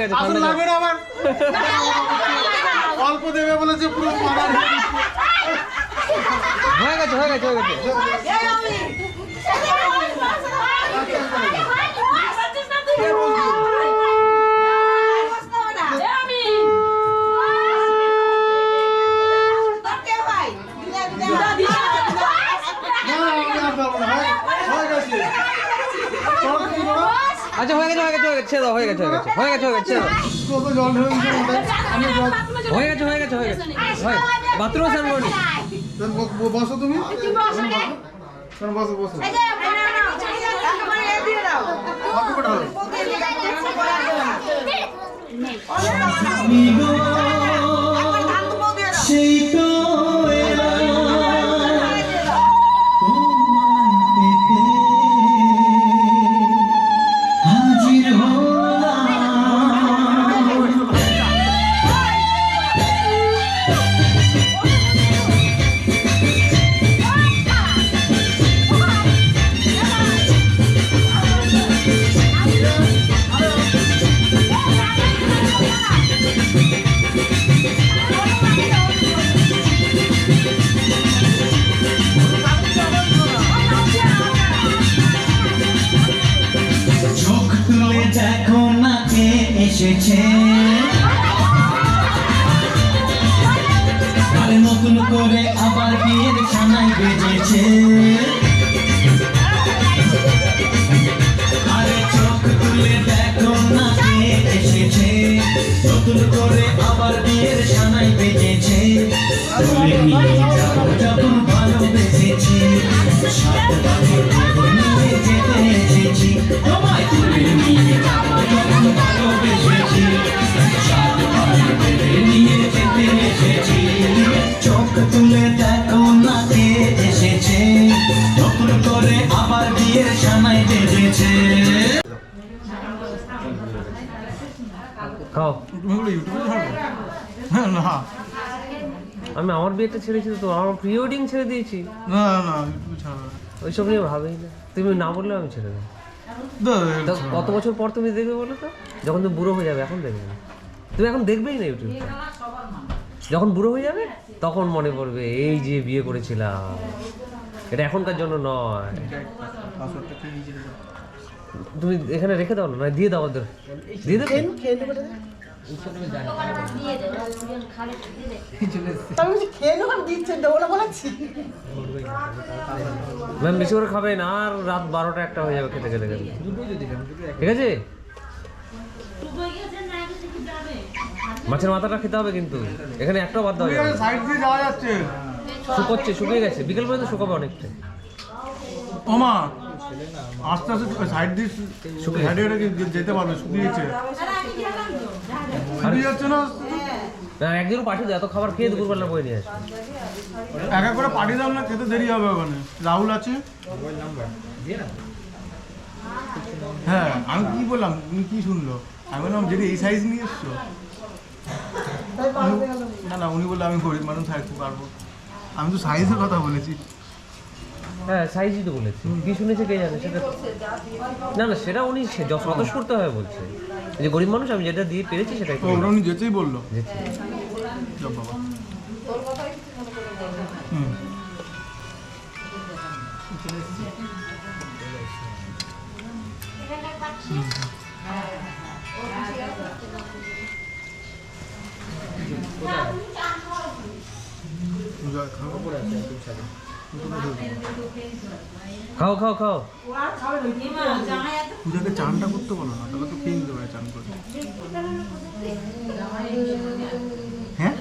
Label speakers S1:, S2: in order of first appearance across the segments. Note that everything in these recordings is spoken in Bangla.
S1: গেছে
S2: আসল লাগবে না আবার অল্প দেবে বলেছে পুরো মারা
S1: হয়ে গেছে আচ্ছা হয়ে গেছে ছেড়ে দাও হয়ে গেছে বাথরুমে স্নান করনি
S2: বসো তুমি বসো
S3: সেই তো দেখো না কে এসেছে আরে নতুন করে আবার বিয়ের ছানাই বেজেছে আরে চোখ তুলে দেখো না কে এসেছে নতুন করে আবার বিয়ের ছানাই বেজেছে তুলে নিয়ে যাবো যখন ভালোবেসেছি সাত বছর নিয়ে যেতে এসেছি তোমায় তুলে নিয়ে যাবো যখন ভালোবেসেছি সাত বছর নিয়ে যেতে এসেছি চোখ তুলে দেখো না কে এসেছে নতুন করে আবার বিয়ের ছানাই বেজেছে
S1: খাও
S2: না
S1: আমি আমার বিয়েটা ছেড়েছি তো আমার প্রি ওয়েডিং ছেড়ে দিয়েছি
S2: না ইউটিউবে ছাড়বে
S1: ওইসব নিয়ে ভাবেই না তুমি না বললে আমি ছেড়ে দেবো তো কত বছর পর তুমি দেখবে বলো তো যখন তুমি বুড়ো হয়ে যাবে এখন দেখবে না তুমি এখন দেখবেই না ইউটিউব যখন বুড়ো হয়ে যাবে তখন মনে পড়বে এই যে বিয়ে করেছিলাম এটা এখনকার জন্য নয় তুমি এখানে রেখে দাও না দিয়ে দাও ওদের দিয়ে দেবে ম্যাম বেশি করে খাবে না আর রাত 12টা 1টা হয়ে যাবে খেতে খেতে ঠিক আছে মাছের মাথাটা খেতে হবে কিন্তু এখানে একটাও বাদ দেওয়া যাবে
S2: সাইড দিয়ে যাওয়া যাচ্ছে
S1: শুকিয়ে গেছে বিকেল পর্যন্ত শুকাবে অনেকটা
S2: ওমা আস্তে আস্তে সাইড দিয়ে সাইডে যেতে পারবে শুকিয়েছে যাচ্ছে না
S1: একদিনও পাঠিয়ে দাও এত খাবার খেয়ে দুপুরবেলা বই নিয়ে আসবে
S2: একা করে পাঠিয়ে দাও না খেতে দেরি হবে ওখানে রাহুল আছে হ্যাঁ আমি কি বললাম তুমি কি শুনলো আমি বললাম যদি এই সাইজ নিয়ে এসছো না উনি বললো আমি গরিব মানুষ থাকতে পারবো আমি তো সাইজের কথা বলেছি
S1: হ্যাঁ সাইজই তো বলেছি কি শুনেছে কে জানে সেটা না সেটা উনি স্বতঃস্ফূর্ত হয়ে বলছে যে গরিব মানুষ আমি যেটা দিয়ে পেরেছি সেটাই
S2: উনি যেতেই বললো বাবা
S1: খাও খাও খাও
S2: পূজাকে চানটা করতে বলো না তাহলে তো খেয়ে নিতে পারে চান করে হ্যাঁ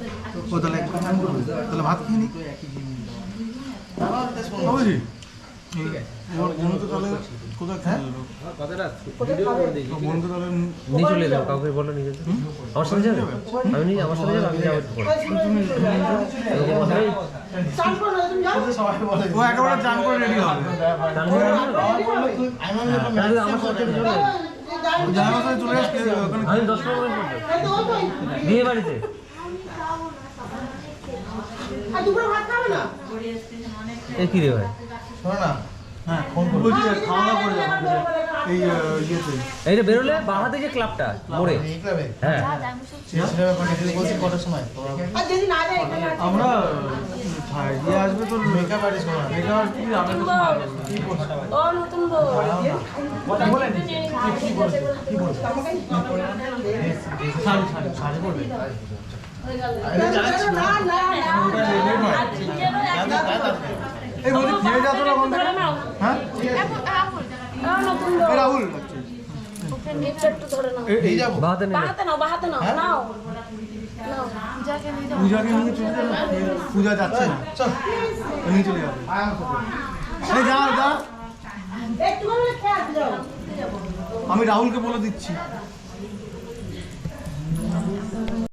S2: ও তাহলে একবার চান করবে তাহলে ভাত খেয়ে নি আমার বোন তো তাহলে কোথায় খেয়ে বোন তো তাহলে
S1: নিয়ে চলে যাও কাউকে বলো নিয়ে যেতে আমার সাথে যাবে আমি আমার সাথে যাবো আমি যাবো
S2: ও একেবারে চান করে রেডি হবে
S1: আমার সাথে চলে
S2: চলে আসছে
S1: আমি 10-15 মিনিট বিয়ে বাড়িতে কি রে ভাই
S2: শোনো না হ্যাঁ ফোন বলছি খাওয়া দাওয়া করে যাবো এই ইয়েতে
S1: এইটা বেরোলে বাহাতে যে ক্লাবটা মোড়ে, হ্যাঁ
S2: কটার সময় আমরা ইয়ে আসবে তো মেকআপ আর্টিস্ট মেকআপ শাড়ি পরবে এই বলছি ফিরে যাতো না বন্ধু হ্যাঁ রাহুল এই যাবো
S1: বাহাতে নেই
S2: পূজাকে নিয়ে চলে যাবে পূজা যাচ্ছে না চল নিয়ে চলে যাবে এই যা যা আমি রাহুলকে বলে দিচ্ছি